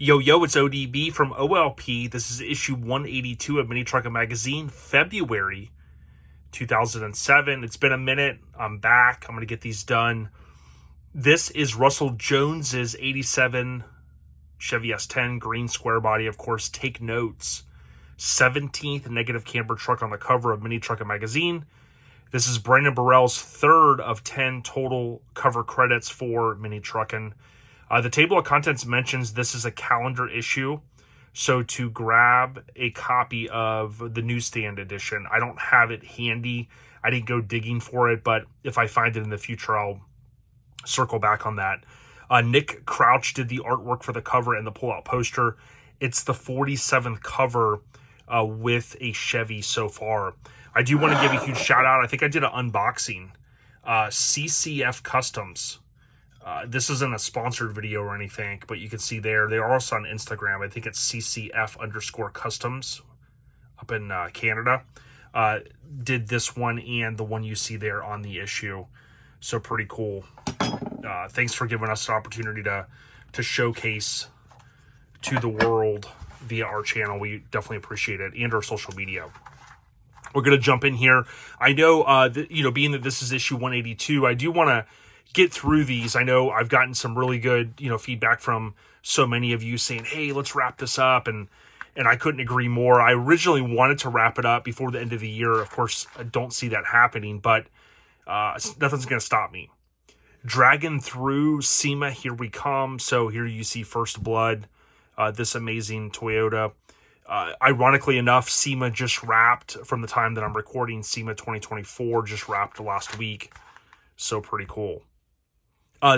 Yo, it's ODB from OLP. This is issue 182 of Mini Truckin Magazine, February 2007. It's been a minute. I'm back. I'm going to get these done. This is Russell Jones's 87 Chevy S10 green square body. Of course, take notes. 17th negative camber truck on the cover of Mini Truckin Magazine. This is Brandon Burrell's third of 10 total cover credits for Mini Truckin. The table of contents mentions this is a calendar issue, so to grab a copy of the newsstand edition. I don't have it handy. I didn't go digging for it, but if I find it in the future, I'll circle back on that. Nick Crouch did the artwork for the cover and the pull-out poster. It's the 47th cover with a Chevy so far. I do want to give a huge shout-out. I think I did an unboxing. CCF Customs. This isn't a sponsored video or anything, but you can see there. They are also on Instagram. I think it's CCF_customs up in Canada. Did this one and the one you see there on the issue. So pretty cool. Thanks for giving us an opportunity to showcase to the world via our channel. We definitely appreciate it, and our social media. We're going to jump in here. I know, being that this is issue 182, I do want to get through these. I know I've gotten some really good, feedback from so many of you saying, hey, let's wrap this up. And I couldn't agree more. I originally wanted to wrap it up before the end of the year. Of course, I don't see that happening, but nothing's going to stop me. Dragging through SEMA, here we come. So here you see First Blood, this amazing Toyota. Ironically enough, SEMA just wrapped from the time that I'm recording. SEMA 2024 just wrapped last week. So pretty cool.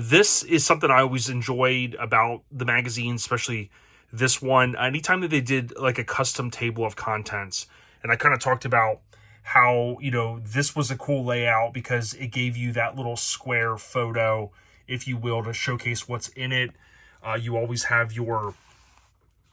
This is something I always enjoyed about the magazine, especially this one. Anytime that they did like a custom table of contents, and I kind of talked about how, this was a cool layout because it gave you that little square photo, if you will, to showcase what's in it. You always have your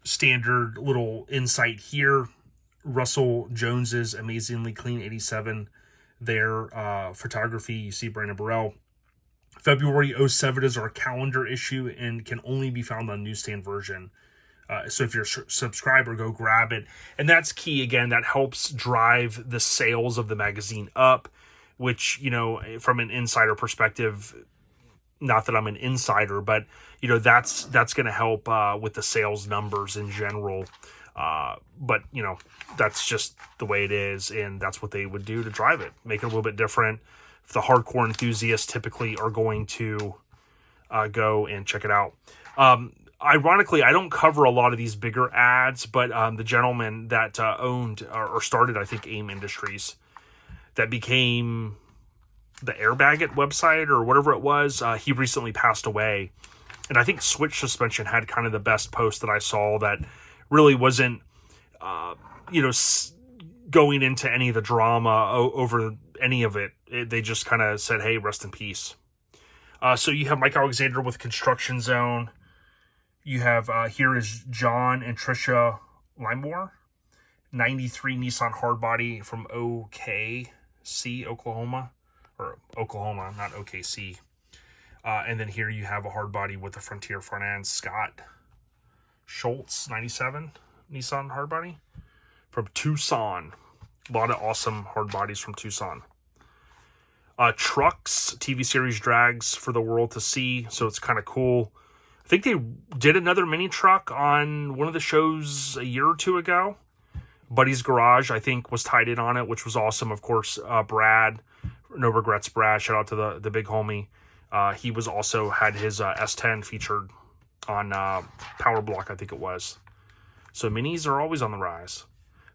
standard little insight here. Russell Jones's amazingly clean 87 there. Photography, you see Brandon Burrell. February 07 is our calendar issue and can only be found on newsstand version. So if you're a subscriber, go grab it. And that's key. Again, that helps drive the sales of the magazine up, which, from an insider perspective, not that I'm an insider, but, that's going to help with the sales numbers in general. But, that's just the way it is. And that's what they would do to drive it, make it a little bit different. The hardcore enthusiasts typically are going to go and check it out. Ironically, I don't cover a lot of these bigger ads, but the gentleman that owned or started, I think, AIM Industries, that became the Airbag It website or whatever it was, he recently passed away. And I think Switch Suspension had kind of the best post that I saw that really wasn't, going into any of the drama over any of it. They just kind of said, hey, rest in peace. So you have Mike Alexander with Construction Zone. You have, here is John and Trisha Limore. 93 Nissan Hardbody from OKC, Oklahoma. Or Oklahoma, not OKC. And then here you have a hardbody with the Frontier front end. Scott Schultz, 97 Nissan Hardbody from Tucson. A lot of awesome hardbodies from Tucson. Trucks, TV series drags for the world to see, so it's kind of cool. I think they did another mini truck on one of the shows a year or two ago. Buddy's Garage, I think, was tied in on it, which was awesome. Of course, Brad, no regrets, Brad. Shout out to the big homie. He was also had his S10 featured on Power Block, I think it was. So minis are always on the rise.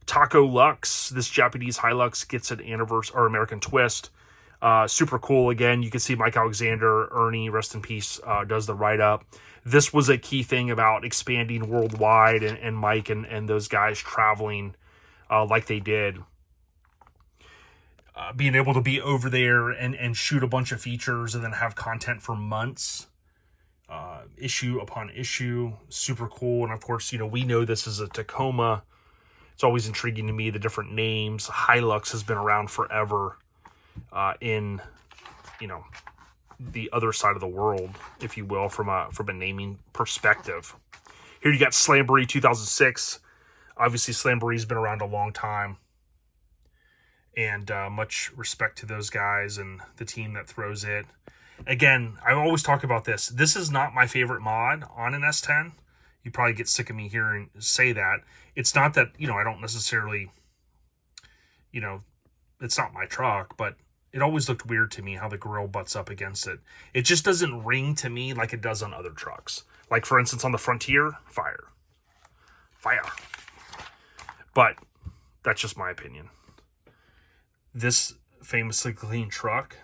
Taco-Lux, this Japanese Hi-Lux gets an anniversary or American twist. Super cool. Again, you can see Mike Alexander, Ernie, rest in peace, does the write-up. This was a key thing about expanding worldwide and Mike and those guys traveling like they did. Being able to be over there and shoot a bunch of features and then have content for months, issue upon issue, super cool. And of course, we know this is a Tacoma. It's always intriguing to me, the different names. Hi-Lux has been around forever in, the other side of the world, if you will, from a naming perspective. Here you got Slamboree 2006. Obviously, Slamboree's been around a long time. And much respect to those guys and the team that throws it. Again, I always talk about this. This is not my favorite mod on an S10. You probably get sick of me hearing say that. It's not that, I don't necessarily, it's not my truck, but it always looked weird to me how the grill butts up against it. It just doesn't ring to me like it does on other trucks. Like, for instance, on the Frontier, fire. But that's just my opinion. This famously clean truck,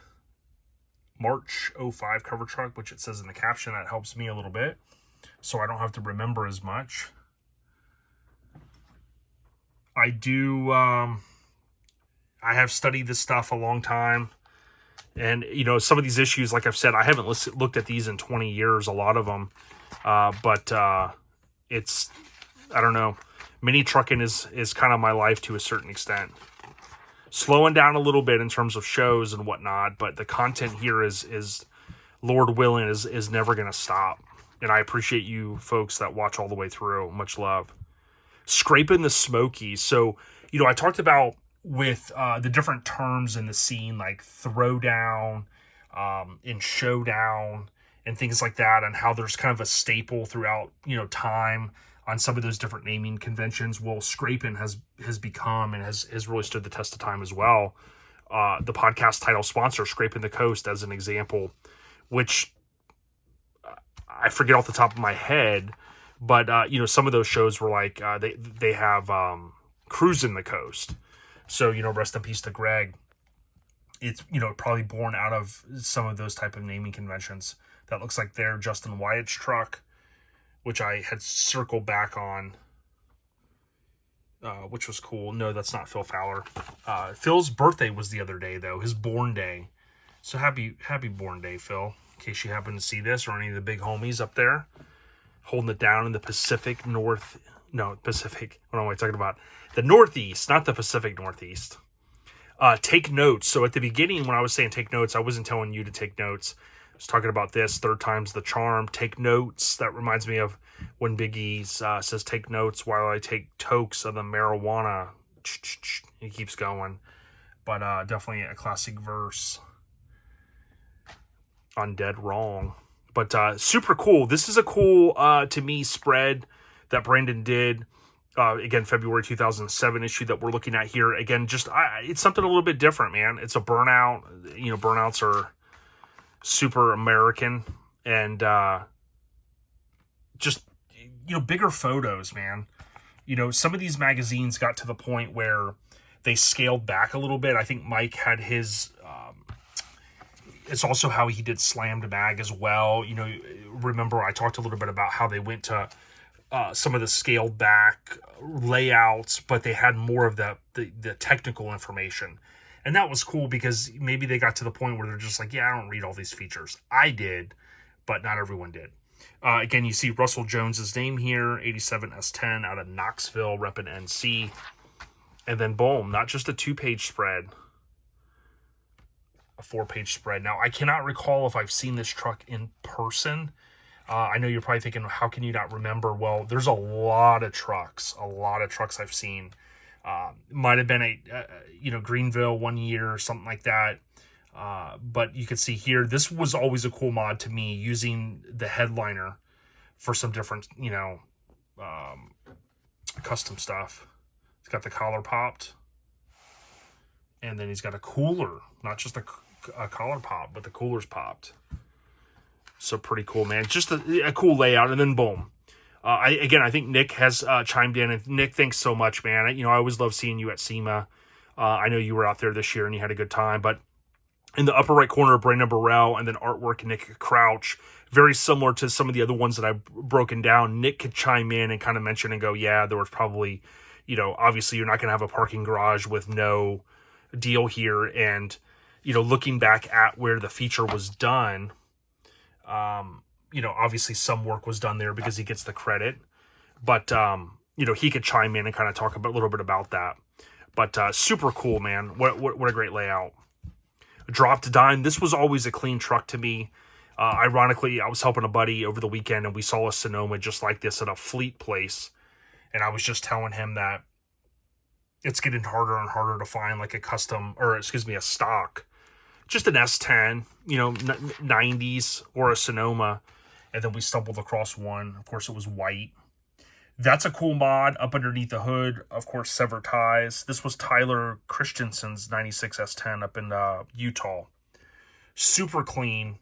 March 05 cover truck, which it says in the caption, that helps me a little bit, so I don't have to remember as much. I have studied this stuff a long time, and some of these issues, like I've said, I haven't looked at these in 20 years, a lot of them, but it's, I don't know, mini trucking is kind of my life to a certain extent. Slowing down a little bit in terms of shows and whatnot, but the content here is Lord willing, is never going to stop. And I appreciate you folks that watch all the way through. Much love. Scrapin the Smokies. So, I talked about with the different terms in the scene, like throwdown, in Showdown, and things like that, and how there's kind of a staple throughout, time on some of those different naming conventions. Well, Scrapin has become and has really stood the test of time as well. The podcast title sponsor, Scrapin the Coast, as an example, which I forget off the top of my head, but some of those shows were like they have Cruisin' the Coast. So rest in peace to Greg. It's probably born out of some of those type of naming conventions. That looks like their Justin Wyatt's truck, which I had circled back on, which was cool. No, that's not Phil Fowler. Phil's birthday was the other day, though, his born day. So happy born day, Phil, in case you happen to see this, or any of the big homies up there holding it down in the Pacific, what am I talking about? The Northeast, not the Pacific Northeast. Take notes. So at the beginning, when I was saying take notes, I wasn't telling you to take notes. I was talking about this, third time's the charm. Take notes. That reminds me of when Big E says, take notes while I take tokes of the marijuana. He keeps going. But definitely a classic verse on Dead Wrong. But super cool. This is a cool, to me, spread that Brandon did. Again, February 2007 issue that we're looking at here. Again, just it's something a little bit different, man. It's a burnout. Burnouts are super American, and just bigger photos, man. Some of these magazines got to the point where they scaled back a little bit. I think Mike had his it's also how he did Slammed Mag as well. Remember I talked a little bit about how they went to some of the scaled back layouts, but they had more of the technical information. And that was cool because maybe they got to the point where they're just like, yeah, I don't read all these features. I did, but not everyone did. Again, you see Russell Jones's name here, 87 S10 out of Knoxville, repping NC. And then boom, not just a 2-page spread, a 4-page spread. Now, I cannot recall if I've seen this truck in person. I know you're probably thinking, how can you not remember? Well, there's a lot of trucks I've seen. Might have been a Greenville one year or something like that. But you can see here, this was always a cool mod to me, using the headliner for some different, custom stuff. It's got the collar popped, and then he's got a cooler, not just a collar pop, but the cooler's popped. So pretty cool, man. Just a cool layout, and then boom. I think Nick has chimed in, and Nick, thanks so much, man. I always love seeing you at SEMA. I know you were out there this year and you had a good time, but in the upper right corner, Brandon Burrell, and then artwork Nick Crouch, very similar to some of the other ones that I've broken down. Nick could chime in and kind of mention and go, yeah, there was probably, obviously you're not going to have a parking garage with no deal here. And, looking back at where the feature was done, obviously some work was done there because he gets the credit, but, he could chime in and kind of talk a little bit about that. But super cool, man. What a great layout. Dropped Dime. This was always a clean truck to me. Ironically, I was helping a buddy over the weekend, and we saw a Sonoma just like this at a fleet place. And I was just telling him that it's getting harder and harder to find like a stock, just an S10, 90s or a Sonoma. And then we stumbled across one. Of course, it was white. That's a cool mod. Up underneath the hood, of course, severed ties. This was Tyler Christensen's 96 S10 up in Utah. Super clean.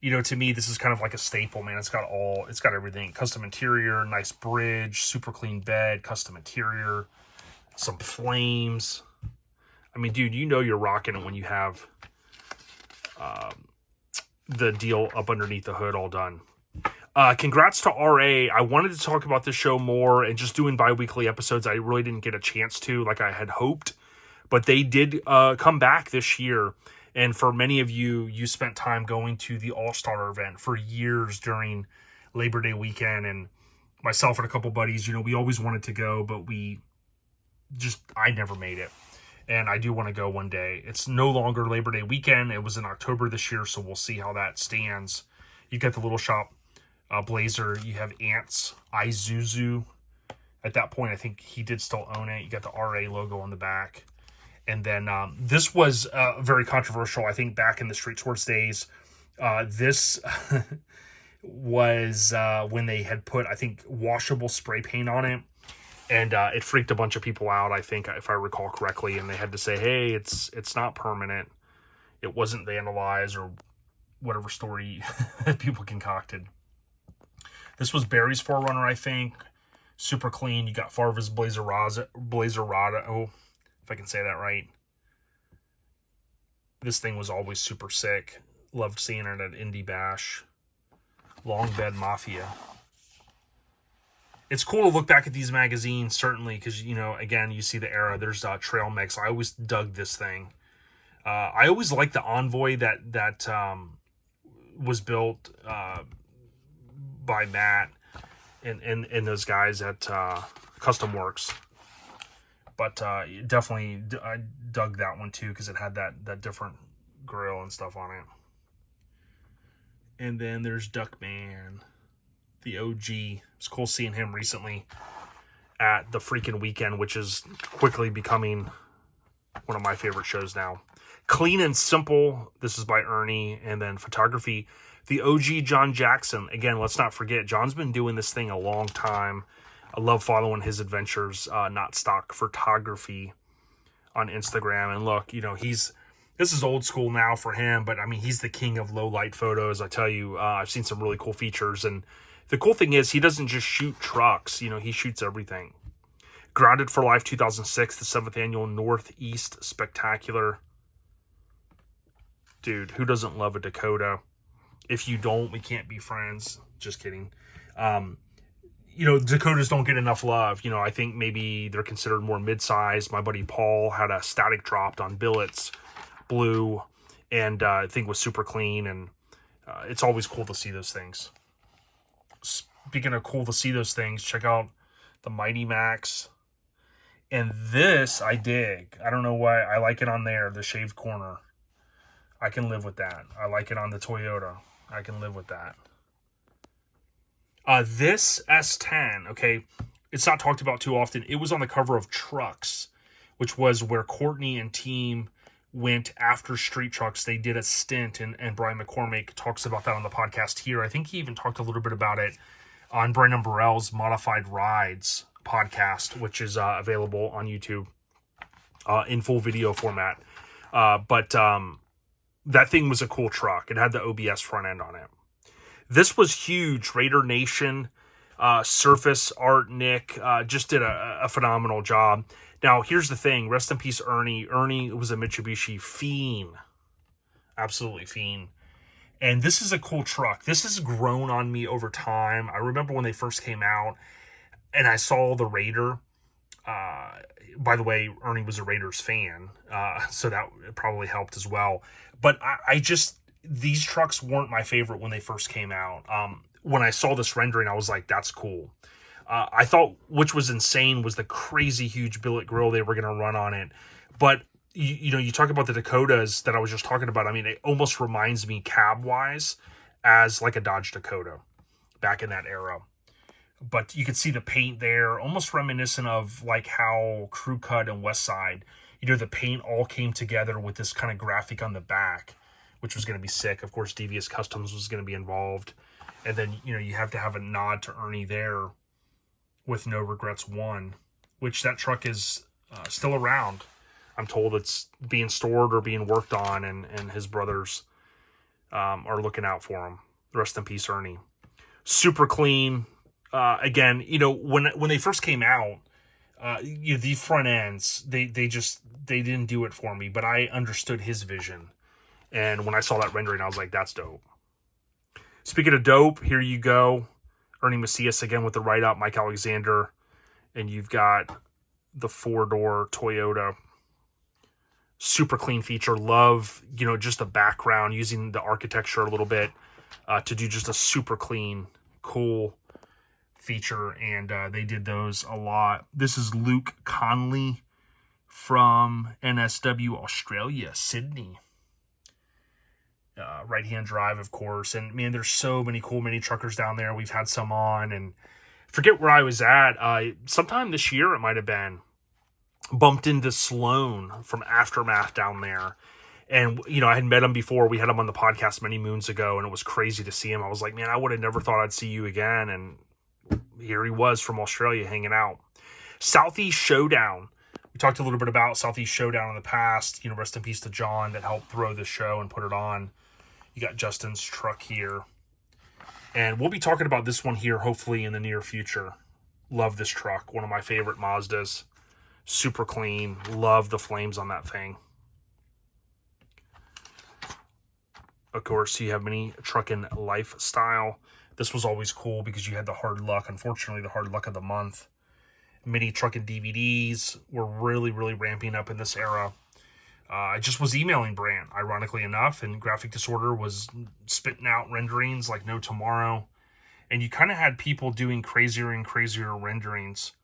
To me, this is kind of like a staple, man. It's got everything. Custom interior, nice bridge, super clean bed, custom interior, some flames. I mean, dude, you're rocking it when you have the deal up underneath the hood all done. Congrats to RA. I wanted to talk about this show more, and just doing bi-weekly episodes, I really didn't get a chance to like I had hoped. But they did come back this year. And for many of you, you spent time going to the All-Star event for years during Labor Day weekend. And myself and a couple buddies, we always wanted to go, but I never made it. And I do want to go one day. It's no longer Labor Day weekend. It was in October this year, so we'll see how that stands. You get the little shop blazer. You have Ants Isuzu. At that point, I think he did still own it. You got the RA logo on the back. And then this was very controversial, I think, back in the Street Sports days. This was when they had put, I think, washable spray paint on it. And it freaked a bunch of people out, I think, if I recall correctly. And they had to say, hey, it's not permanent. It wasn't vandalized, or whatever story people concocted. This was Barry's 4Runner, I think. Super clean. You got Farva's Blazer Rada. Oh, if I can say that right. This thing was always super sick. Loved seeing it at Indy Bash. Long Bed Mafia. It's cool to look back at these magazines, certainly, because, again, you see the era. There's Trail Mix. I always dug this thing. I always liked the Envoy that was built by Matt and those guys at Custom Works. But definitely, I dug that one too, because it had that different grill and stuff on it. And then there's Duckman, the OG. It's cool seeing him recently at the freaking weekend, which is quickly becoming one of my favorite shows now. Clean and Simple. This is by Ernie. And then photography, the OG John Jackson. Again, let's not forget, John's been doing this thing a long time. I love following his adventures, Not Stock Photography on Instagram. And look, this is old school now for him, but I mean, he's the king of low light photos. I tell you, I've seen some really cool features. And the cool thing is, he doesn't just shoot trucks, he shoots everything. Grounded for Life 2006, the 7th annual Northeast Spectacular. Dude, who doesn't love a Dakota? If you don't, we can't be friends. Just kidding. Dakotas don't get enough love. I think maybe they're considered more mid-sized. My buddy Paul had a static dropped on billets, blue, and I think was super clean. And it's always cool to see those things. Speaking of cool to see those things, check out the Mighty Max. And this I dig. I don't know why. I like it on there, the shaved corner. I can live with that. I like it on the Toyota. I can live with that. This S10, okay, it's not talked about too often. It was on the cover of Trucks, which was where Courtney and team went after Street Trucks. They did a stint, and Brian McCormick talks about that on the podcast here. I think he even talked a little bit about it on Brandon Burrell's Modified Rides podcast, which is available on YouTube in full video format. But that thing was a cool truck. It had the OBS front end on it. This was huge. Raider Nation, Surface Art Nick just did a phenomenal job. Now, here's the thing. Rest in peace, Ernie. Ernie was a Mitsubishi fiend. Absolutely fiend. And this is a cool truck. This has grown on me over time. I remember when they first came out, and I saw the Raider. By the way, Ernie was a Raiders fan, so that probably helped as well. But these trucks weren't my favorite when they first came out. When I saw this rendering, I was like, that's cool. I thought, which was insane, was the crazy huge billet grill they were going to run on it. But, you talk about the Dakotas that I was just talking about. I mean, it almost reminds me cab-wise as like a Dodge Dakota back in that era. But you could see the paint there, almost reminiscent of like how Crew Cut and West Side, the paint all came together with this kind of graphic on the back, which was going to be sick. Of course, Devious Customs was going to be involved. And then, you have to have a nod to Ernie there with No Regrets 1, which that truck is still around. I'm told it's being stored or being worked on, and his brothers are looking out for him. Rest in peace, Ernie. Super clean. Again, when they first came out, the front ends, they didn't do it for me, but I understood his vision. And when I saw that rendering, I was like, that's dope. Speaking of dope, here you go. Ernie Macias again with the write-up, Mike Alexander. And you've got the 4-door Toyota. Super clean feature. Love, just the background, using the architecture a little bit to do just a super clean, cool feature. And they did those a lot. This is Luke Conley from NSW Australia, Sydney. Right-hand drive, of course. And, man, there's so many cool mini truckers down there. We've had some on. And forget where I was at. Sometime this year, it might have been. Bumped into Sloan from Aftermath down there. And, I had met him before. We had him on the podcast many moons ago, and it was crazy to see him. I was like, man, I would have never thought I'd see you again. And here he was from Australia hanging out. Southeast Showdown. We talked a little bit about Southeast Showdown in the past. Rest in peace to John that helped throw this show and put it on. You got Justin's truck here. And we'll be talking about this one here, hopefully, in the near future. Love this truck. One of my favorite Mazdas. Super clean. Love the flames on that thing. Of course, you have Mini Truckin Life Style. This was always cool because you had the hard luck. Unfortunately, the hard luck of the month. Mini Truckin DVDs were really, really ramping up in this era. I just was emailing Brant, ironically enough, and Graphic Disorder was spitting out renderings like no tomorrow. And you kind of had people doing crazier and crazier renderings.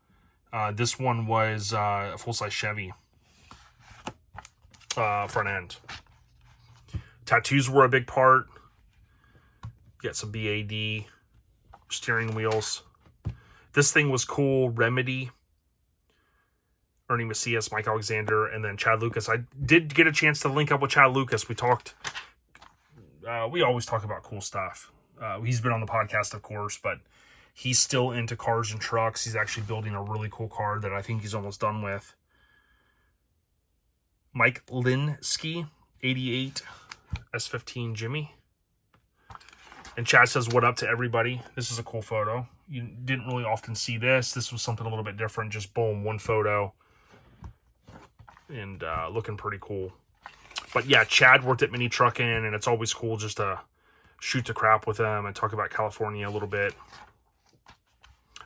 This one was a full-size Chevy front end. Tattoos were a big part. You got some BAD steering wheels. This thing was cool. Remedy. Ernie Macias, Mike Alexander, and then Chad Lucas. I did get a chance to link up with Chad Lucas. We talked. We always talk about cool stuff. He's been on the podcast, of course, but he's still into cars and trucks. He's actually building a really cool car that I think he's almost done with. Mike Linsky, 88 S15 Jimmy. And Chad says, what up to everybody? This is a cool photo. You didn't really often see this. This was something a little bit different. Just boom, one photo. And looking pretty cool. But yeah, Chad worked at Mini Truckin, and it's always cool just to shoot the crap with him and talk about California a little bit.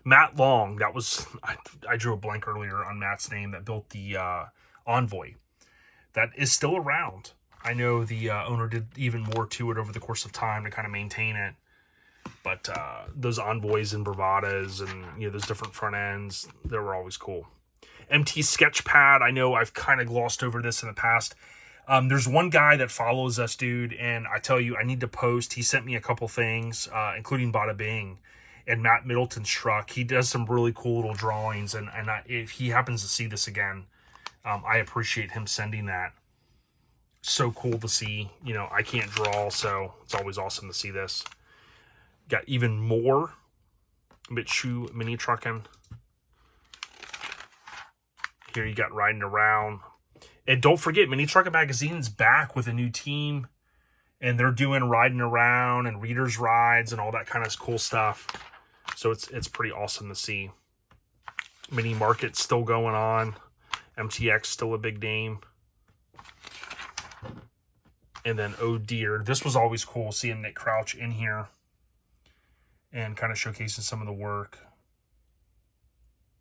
Matt Long, that was, I drew a blank earlier on Matt's name, that built the Envoy. That is still around. I know the owner did even more to it over the course of time to kind of maintain it. But those Envoys and Bravadas and, those different front ends, they were always cool. MT Sketchpad, I know I've kind of glossed over this in the past. There's one guy that follows us, dude, and I tell you, I need to post. He sent me a couple things, including Bada Bing and Matt Middleton's truck. He does some really cool little drawings, and if he happens to see this again, I appreciate him sending that. So cool to see. I can't draw, so it's always awesome to see this. Got even more Mitsu Mini Truckin. Here you got Riding Around. And don't forget, Mini Truckin Magazine's back with a new team. And they're doing Riding Around and Reader's Rides and all that kind of cool stuff. So it's pretty awesome to see. Mini Market still going on. MTX still a big name. And then, oh dear, this was always cool seeing Nick Crouch in here and kind of showcasing some of the work.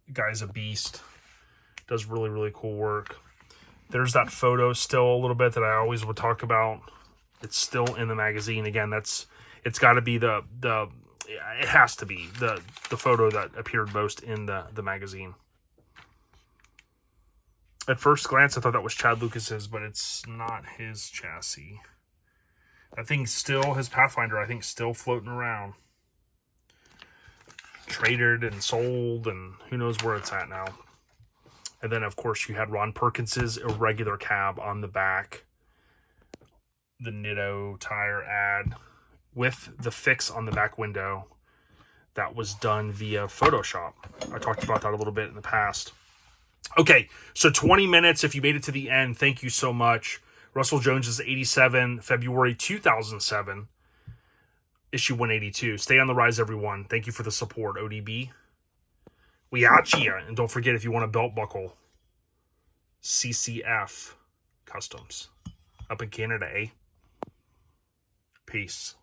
The guy's a beast. Does really, really cool work. There's that photo still a little bit that I always would talk about. It's still in the magazine. Again, it's got to be it has to be the photo that appeared most in the magazine. At first glance, I thought that was Chad Lucas's, but it's not his chassis. That thing still, his Pathfinder, I think, still floating around. Traded and sold, and who knows where it's at now. And then, of course, you had Ron Perkins's irregular cab on the back. The Nitto tire ad with the fix on the back window. That was done via Photoshop. I talked about that a little bit in the past. Okay, so 20 minutes. If you made it to the end, thank you so much. Russell Jones is 87, February 2007, issue 182. Stay on the rise, everyone. Thank you for the support, ODB. We out ya. And don't forget, if you want a belt buckle, CCF Customs up in Canada, eh? Peace.